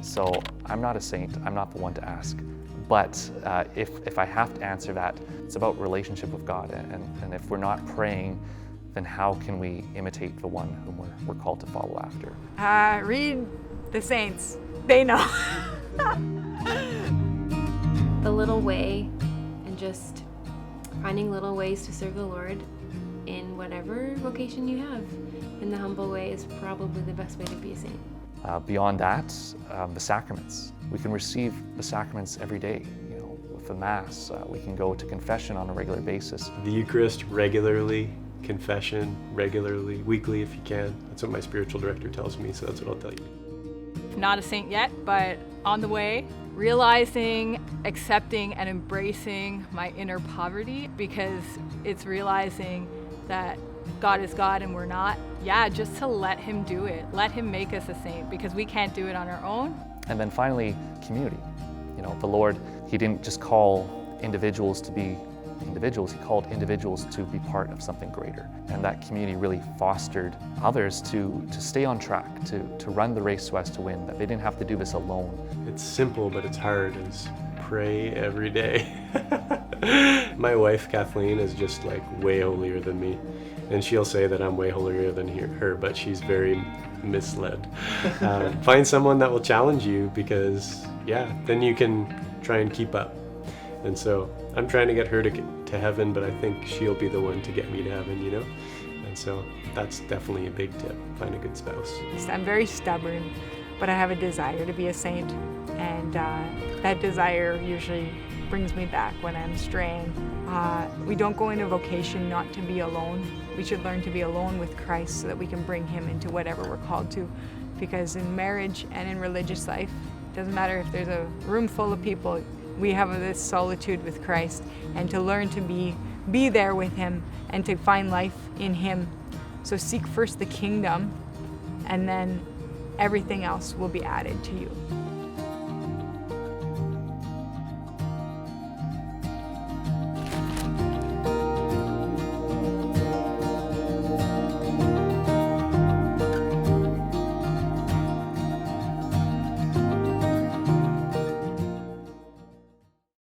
So I'm not a saint, I'm not the one to ask. But if I have to answer that, it's about relationship with God. And if we're not praying, then how can we imitate the one whom we're called to follow after? Read the saints. They know. The little way, and just finding little ways to serve the Lord in whatever vocation you have. In the humble way is probably the best way to be a saint. Beyond that, the sacraments. We can receive the sacraments every day. With the Mass, we can go to confession on a regular basis. The Eucharist regularly, confession regularly, weekly if you can. That's what my spiritual director tells me, so that's what I'll tell you. Not a saint yet, but on the way. Realizing, accepting, and embracing my inner poverty, because it's realizing that God is God and we're not. Yeah, just to let Him do it. Let Him make us a saint, because we can't do it on our own. And then finally, community. The Lord, He didn't just call individuals to be individuals, He called individuals to be part of something greater. And that community really fostered others to stay on track, to run the race so as to win, that they didn't have to do this alone. It's simple, but it's hard, is pray every day. My wife, Kathleen, is just like way holier than me. And she'll say that I'm way holier than her, but she's very misled. Find someone that will challenge you, because then you can try and keep up. And so I'm trying to get her to heaven, but I think she'll be the one to get me to heaven, And so that's definitely a big tip. Find a good spouse. I'm very stubborn, but I have a desire to be a saint. And that desire usually brings me back when I'm straying. We don't go into vocation not to be alone. We should learn to be alone with Christ so that we can bring Him into whatever we're called to. Because in marriage and in religious life, it doesn't matter if there's a room full of people, we have this solitude with Christ, and to learn to be there with Him and to find life in Him. So seek first the kingdom, and then everything else will be added to you.